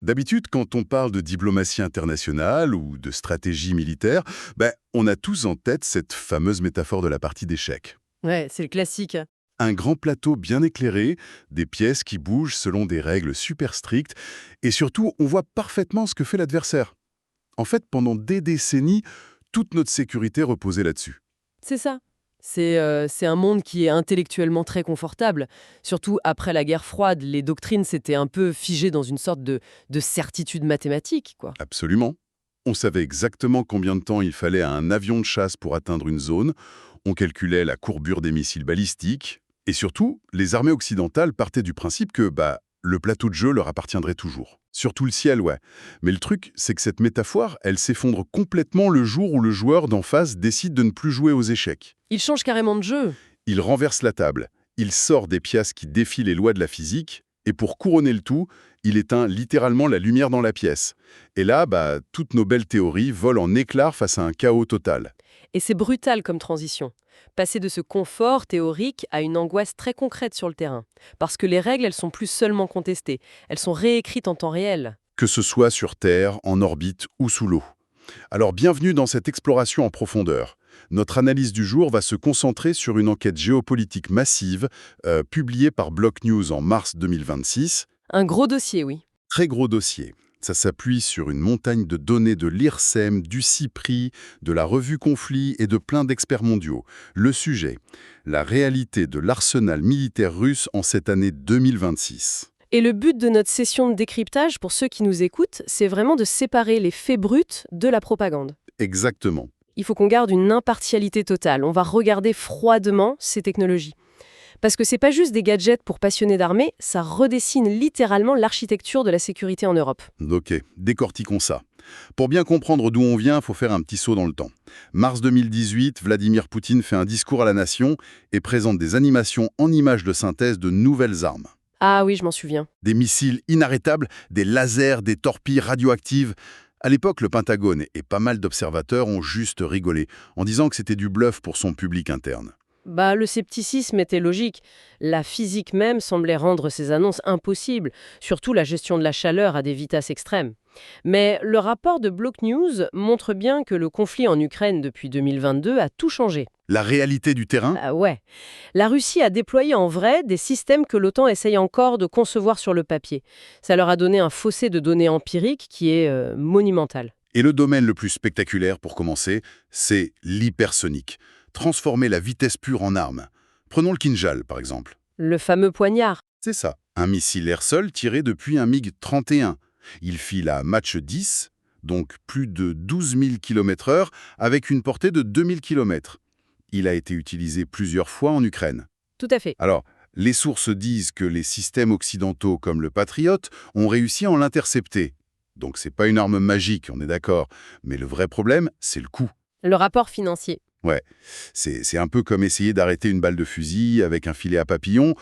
D'habitude, quand on parle de diplomatie internationale ou de stratégie militaire, on a tous en tête cette fameuse métaphore de la partie d'échecs. Ouais, c'est le classique. Un grand plateau bien éclairé, des pièces qui bougent selon des règles super strictes, et surtout, on voit parfaitement ce que fait l'adversaire. En fait, pendant des décennies, toute notre sécurité reposait là-dessus. C'est ça. C'est un monde qui est intellectuellement très confortable. Surtout après la guerre froide, les doctrines s'étaient un peu figées dans une sorte de certitude mathématique, quoi. Absolument. On savait exactement combien de temps il fallait à un avion de chasse pour atteindre une zone, on calculait la courbure des missiles balistiques, et surtout, les armées occidentales partaient du principe que le plateau de jeu leur appartiendrait toujours. Surtout le ciel, ouais. Mais le truc, c'est que cette métaphore, elle s'effondre complètement le jour où le joueur d'en face décide de ne plus jouer aux échecs. Ils changent carrément de jeu. Il renverse la table, il sort des pièces qui défient les lois de la physique, et pour couronner le tout, il éteint littéralement la lumière dans la pièce. Et là, toutes nos belles théories volent en éclats face à un chaos total. Et c'est brutal comme transition. Passer de ce confort théorique à une angoisse très concrète sur le terrain. Parce que les règles, elles sont plus seulement contestées. Elles sont réécrites en temps réel. Que ce soit sur Terre, en orbite ou sous l'eau. Alors bienvenue dans cette exploration en profondeur. Notre analyse du jour va se concentrer sur une enquête géopolitique massive publiée par Block News en mars 2026. Un gros dossier, oui. Très gros dossier. Ça s'appuie sur une montagne de données de l'IRSEM, du CIPRI, de la revue Conflit et de plein d'experts mondiaux. Le sujet, la réalité de l'arsenal militaire russe en cette année 2026. Et le but de notre session de décryptage, pour ceux qui nous écoutent, c'est vraiment de séparer les faits bruts de la propagande. Exactement. Il faut qu'on garde une impartialité totale. On va regarder froidement ces technologies. Parce que c'est pas juste des gadgets pour passionnés d'armée, ça redessine littéralement l'architecture de la sécurité en Europe. Ok, décortiquons ça. Pour bien comprendre d'où on vient, il faut faire un petit saut dans le temps. Mars 2018, Vladimir Poutine fait un discours à la nation et présente des animations en images de synthèse de nouvelles armes. Ah oui, je m'en souviens. Des missiles inarrêtables, des lasers, des torpilles radioactives. À l'époque, le Pentagone et pas mal d'observateurs ont juste rigolé, en disant que c'était du bluff pour son public interne. Le scepticisme était logique. La physique même semblait rendre ces annonces impossibles, surtout la gestion de la chaleur à des vitesses extrêmes. Mais le rapport de Block News montre bien que le conflit en Ukraine depuis 2022 a tout changé. La réalité du terrain, Ah ouais. La Russie a déployé en vrai des systèmes que l'OTAN essaye encore de concevoir sur le papier. Ça leur a donné un fossé de données empiriques qui est monumental. et le domaine le plus spectaculaire pour commencer, c'est l'hypersonique. Transformer la vitesse pure en arme. Prenons le Kinjal, par exemple. Le fameux poignard. C'est ça, un missile air-sol tiré depuis un MiG-31. Il file à Mach 10, donc plus de 12 000 km/h, avec une portée de 2000 km. Il a été utilisé plusieurs fois en Ukraine. Tout à fait. Alors, les sources disent que les systèmes occidentaux comme le Patriot ont réussi à l'intercepter. Donc c'est pas une arme magique, on est d'accord. Mais le vrai problème, c'est le coût. Le rapport financier. Ouais, c'est un peu comme essayer d'arrêter une balle de fusil avec un filet à papillon,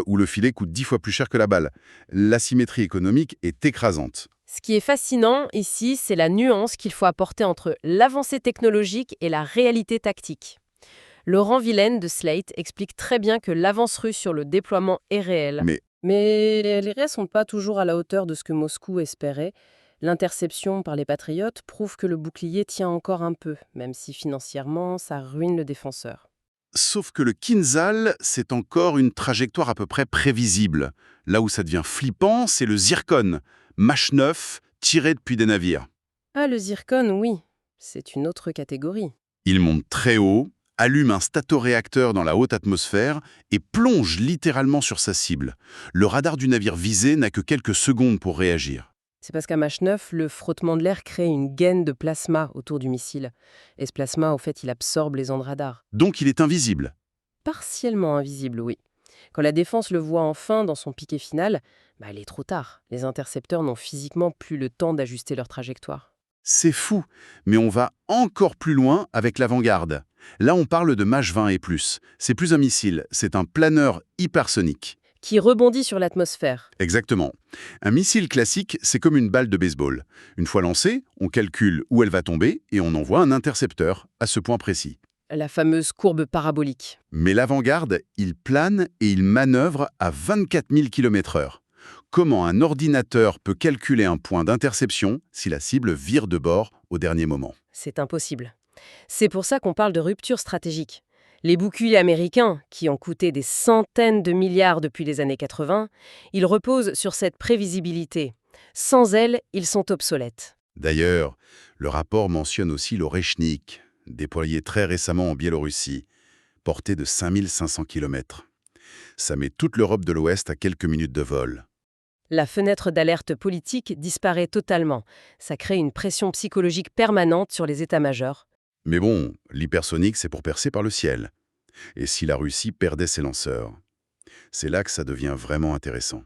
où le filet coûte 10 fois plus cher que la balle. L'asymétrie économique est écrasante. Ce qui est fascinant ici, c'est la nuance qu'il faut apporter entre l'avancée technologique et la réalité tactique. Laurent Villaine de Slate explique très bien que l'avance russe sur le déploiement est réelle. Mais Mais les réels sont pas toujours à la hauteur de ce que Moscou espérait. L'interception par les patriotes prouve que le bouclier tient encore un peu, même si financièrement, ça ruine le défenseur. sauf que le Kinzhal, c'est encore une trajectoire à peu près prévisible. Là où ça devient flippant, c'est le Zircon, Mach 9, tiré depuis des navires. Ah, le zircon, oui. C'est une autre catégorie. Il monte très haut, allume un statoréacteur dans la haute atmosphère et plonge littéralement sur sa cible. Le radar du navire visé n'a que quelques secondes pour réagir. C'est parce qu'à Mach 9, le frottement de l'air crée une gaine de plasma autour du missile. Et ce plasma, au fait, il absorbe les ondes radar. Donc il est invisible. Partiellement invisible, oui. Quand la défense le voit enfin dans son piqué final, il est trop tard. Les intercepteurs n'ont physiquement plus le temps d'ajuster leur trajectoire. C'est fou, mais on va encore plus loin avec l'avant-garde. Là, on parle de Mach 20 et plus. C'est plus un missile, c'est un planeur hypersonique. Qui rebondit sur l'atmosphère. Exactement. Un missile classique, c'est comme une balle de baseball. Une fois lancée, on calcule où elle va tomber et on envoie un intercepteur à ce point précis. La fameuse courbe parabolique. Mais l'avant-garde, il plane et il manœuvre à 24 000 km/h. comment un ordinateur peut calculer un point d'interception si la cible vire de bord au dernier moment. C'est impossible. C'est pour ça qu'on parle de rupture stratégique. Les boucliers américains, qui ont coûté des centaines de milliards depuis les années 80, ils reposent sur cette prévisibilité. Sans elle, ils sont obsolètes. D'ailleurs, le rapport mentionne aussi l'Oreshnik, déployé très récemment en Biélorussie, porté de 5500 km. Ça met toute l'Europe de l'Ouest à quelques minutes de vol. La fenêtre d'alerte politique disparaît totalement. Ça crée une pression psychologique permanente sur les états-majors. Mais bon, l'hypersonique, c'est pour percer par le ciel. Et si la Russie perdait ses lanceurs? C'est là que ça devient vraiment intéressant.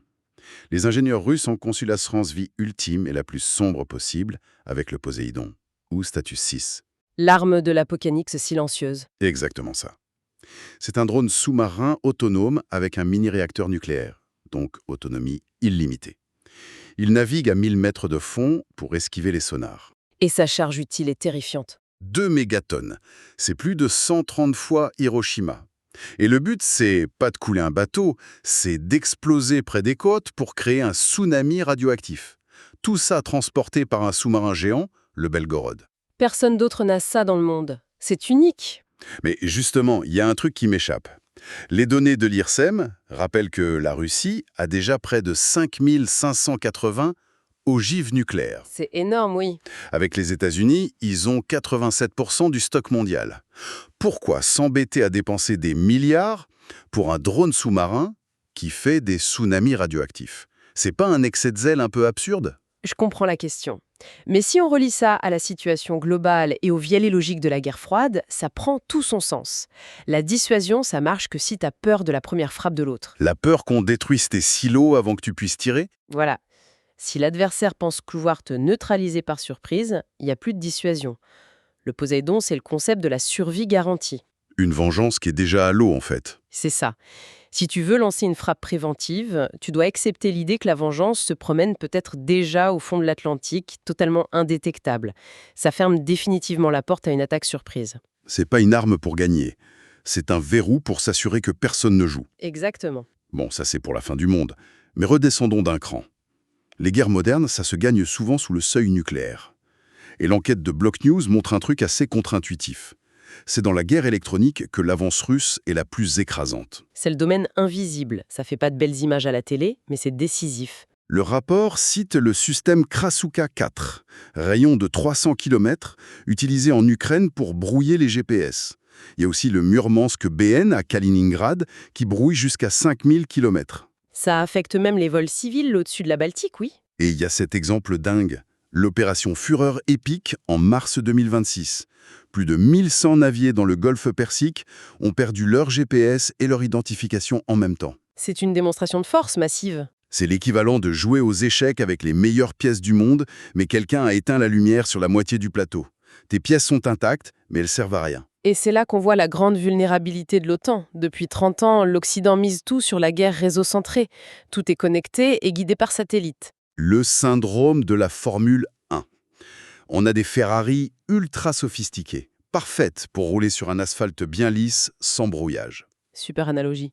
Les ingénieurs russes ont conçu l'assurance vie ultime et la plus sombre possible avec le Poséidon, ou Status 6. L'arme de l'apocalypse silencieuse. Exactement ça. C'est un drone sous-marin autonome avec un mini-réacteur nucléaire, donc autonomie illimitée. Il navigue à 1000 mètres de fond pour esquiver les sonars. Et sa charge utile est terrifiante. 2 mégatonnes, c'est plus de 130 fois Hiroshima. Et le but, c'est pas de couler un bateau, c'est d'exploser près des côtes pour créer un tsunami radioactif. Tout ça transporté par un sous-marin géant, le Belgorod. Personne d'autre n'a ça dans le monde. C'est unique. Mais justement, il y a un truc qui m'échappe. Les données de l'IRSEM rappellent que la Russie a déjà près de 5580 ogives nucléaires. C'est énorme, oui. Avec les États-Unis, ils ont 87% du stock mondial. Pourquoi s'embêter à dépenser des milliards pour un drone sous-marin qui fait des tsunamis radioactifs? C'est pas un excès de zèle un peu absurde? Je comprends la question. Mais si on relie ça à la situation globale et au vieilles logique de la guerre froide, ça prend tout son sens. La dissuasion, ça marche que si t'as peur de la première frappe de l'autre. La peur qu'on détruise tes silos avant que tu puisses tirer? Voilà. Si l'adversaire pense pouvoir te neutraliser par surprise, il n'y a plus de dissuasion. Le Poséidon, c'est le concept de la survie garantie. Une vengeance qui est déjà à l'eau, en fait. C'est ça. Si tu veux lancer une frappe préventive, tu dois accepter l'idée que la vengeance se promène peut-être déjà au fond de l'Atlantique, totalement indétectable. Ça ferme définitivement la porte à une attaque surprise. C'est pas une arme pour gagner. C'est un verrou pour s'assurer que personne ne joue. Exactement. Bon, ça c'est pour la fin du monde. Mais redescendons d'un cran. Les guerres modernes, ça se gagne souvent sous le seuil nucléaire. Et l'enquête de Block News montre un truc assez contre-intuitif. C'est dans la guerre électronique que l'avance russe est la plus écrasante. C'est le domaine invisible. Ça fait pas de belles images à la télé, mais c'est décisif. Le rapport cite le système Krasuka 4, rayon de 300 km, utilisé en Ukraine pour brouiller les GPS. Il y a aussi le Murmansk BN à Kaliningrad, qui brouille jusqu'à 5000 km. Ça affecte même les vols civils au-dessus de la Baltique, oui. Et il y a cet exemple dingue, l'opération Fureur épique en mars 2026. Plus de 1100 navires dans le golfe Persique ont perdu leur GPS et leur identification en même temps. C'est une démonstration de force massive. C'est l'équivalent de jouer aux échecs avec les meilleures pièces du monde, mais quelqu'un a éteint la lumière sur la moitié du plateau. Tes pièces sont intactes, mais elles servent à rien. Et c'est là qu'on voit la grande vulnérabilité de l'OTAN. Depuis 30 ans, l'Occident mise tout sur la guerre réseau-centrée. Tout est connecté et guidé par satellite. Le syndrome de la Formule 1. On a des Ferrari ultra sophistiquées, parfaites pour rouler sur un asphalte bien lisse, sans brouillage. Super analogie.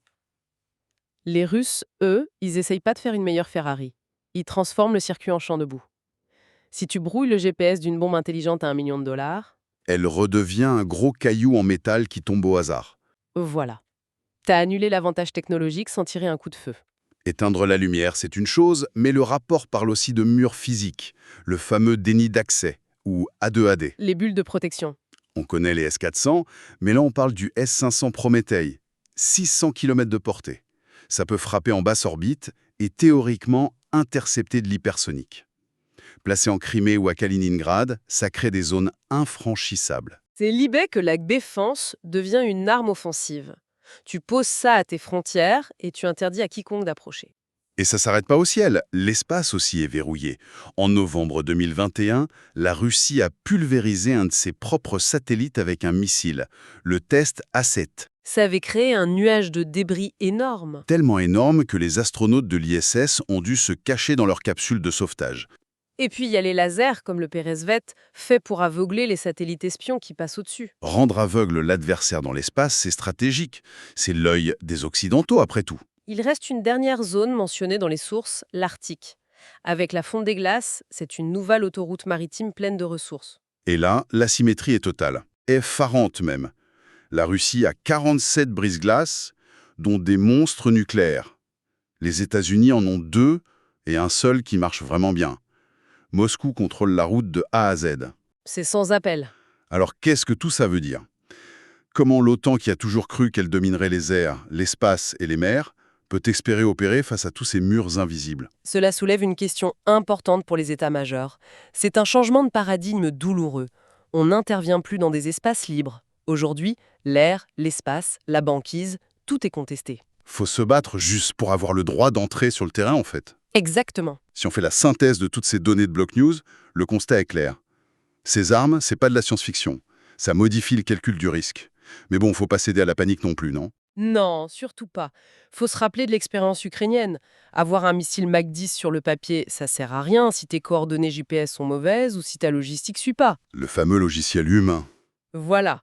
Les Russes, eux, ils essayent pas de faire une meilleure Ferrari. Ils transforment le circuit en champ de boue. Si tu brouilles le GPS d'une bombe intelligente à $1 million, Elle redevient un gros caillou en métal qui tombe au hasard. voilà. T'as annulé l'avantage technologique sans tirer un coup de feu. Éteindre la lumière, c'est une chose, mais le rapport parle aussi de murs physiques, le fameux déni d'accès, ou A2AD. Les bulles de protection. On connaît les S-400, mais là on parle du S-500 Prométhée, 600 km de portée. Ça peut frapper en basse orbite et théoriquement intercepter de l'hypersonique. Placé en Crimée ou à Kaliningrad, ça crée des zones infranchissables. C'est l'idée que la défense devient une arme offensive. Tu poses ça à tes frontières et tu interdis à quiconque d'approcher. Et ça s'arrête pas au ciel, l'espace aussi est verrouillé. En novembre 2021, la Russie a pulvérisé un de ses propres satellites avec un missile, le test A7. Ça avait créé un nuage de débris énorme. Tellement énorme que les astronautes de l'ISS ont dû se cacher dans leur capsule de sauvetage. Et puis il y a les lasers, comme le Peresvet, faits pour aveugler les satellites espions qui passent au-dessus. Rendre aveugle l'adversaire dans l'espace, c'est stratégique. C'est l'œil des Occidentaux, après tout. Il reste une dernière zone mentionnée dans les sources, l'Arctique. Avec la fonte des glaces, c'est une nouvelle autoroute maritime pleine de ressources. Et là, l'asymétrie est totale, effarante même. La Russie a 47 brise-glaces, dont des monstres nucléaires. Les États-Unis en ont 2 et un seul qui marche vraiment bien. Moscou contrôle la route de A à Z. C'est sans appel. Alors qu'est-ce que tout ça veut dire? Comment l'OTAN, qui a toujours cru qu'elle dominerait les airs, l'espace et les mers, peut espérer opérer face à tous ces murs invisibles? Cela soulève une question importante pour les états-majors. C'est un changement de paradigme douloureux. On n'intervient plus dans des espaces libres. Aujourd'hui, l'air, l'espace, la banquise, tout est contesté. Faut se battre juste pour avoir le droit d'entrer sur le terrain, en fait. Exactement. Si on fait la synthèse de toutes ces données de Block News, le constat est clair. Ces armes, c'est pas de la science-fiction. Ça modifie le calcul du risque. Mais bon, faut pas céder à la panique non plus, non? Non, surtout pas. Faut se rappeler de l'expérience ukrainienne. Avoir un missile Mach 10 sur le papier, ça sert à rien si tes coordonnées GPS sont mauvaises ou si ta logistique suit pas. Le fameux logiciel humain. Voilà.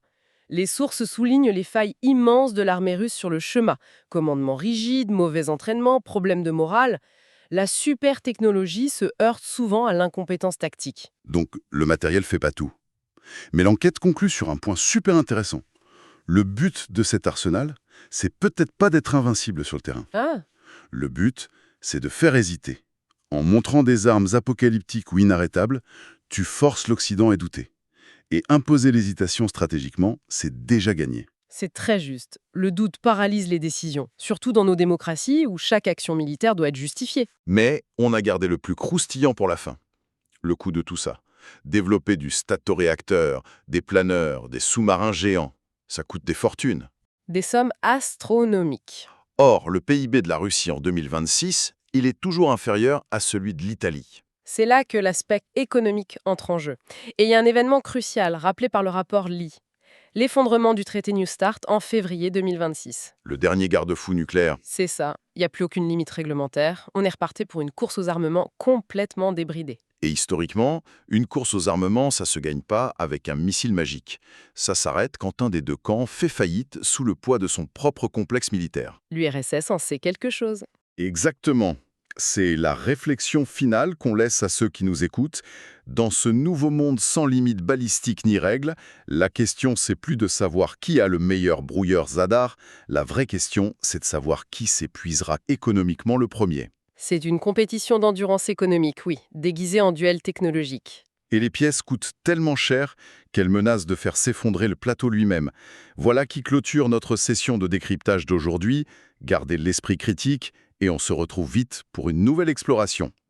Les sources soulignent les failles immenses de l'armée russe sur le chemin. Commandement rigide, mauvais entraînement, problème de morale. La super technologie se heurte souvent à l'incompétence tactique. Donc, le matériel fait pas tout. Mais l'enquête conclut sur un point super intéressant. Le but de cet arsenal, c'est peut-être pas d'être invincible sur le terrain. Ah, Le but, c'est de faire hésiter. En montrant des armes apocalyptiques ou inarrêtables, tu forces l'Occident à douter. Et imposer l'hésitation stratégiquement, c'est déjà gagné. c'est très juste. Le doute paralyse les décisions, surtout dans nos démocraties où chaque action militaire doit être justifiée. Mais on a gardé le plus croustillant pour la fin. Le coût de tout ça. Développer du statoréacteur, des planeurs, des sous-marins géants, ça coûte des fortunes. Des sommes astronomiques. Or, le PIB de la Russie en 2026, il est toujours inférieur à celui de l'Italie. C'est là que l'aspect économique entre en jeu. Et il y a un événement crucial rappelé par le rapport Lee. L'effondrement du traité New Start en février 2026. Le dernier garde-fou nucléaire. C'est ça, il n'y a plus aucune limite réglementaire. On est reparti pour une course aux armements complètement débridée. Et historiquement, une course aux armements, ça se gagne pas avec un missile magique. Ça s'arrête quand un des deux camps fait faillite sous le poids de son propre complexe militaire. L'URSS en sait quelque chose. Exactement. C'est la réflexion finale qu'on laisse à ceux qui nous écoutent. Dans ce nouveau monde sans limite balistique ni règles, la question, c'est plus de savoir qui a le meilleur brouilleur Zadar. La vraie question, c'est de savoir qui s'épuisera économiquement le premier. C'est une compétition d'endurance économique, oui, déguisée en duel technologique. Et les pièces coûtent tellement cher qu'elles menacent de faire s'effondrer le plateau lui-même. Voilà qui clôture notre session de décryptage d'aujourd'hui. Gardez l'esprit critique et on se retrouve vite pour une nouvelle exploration.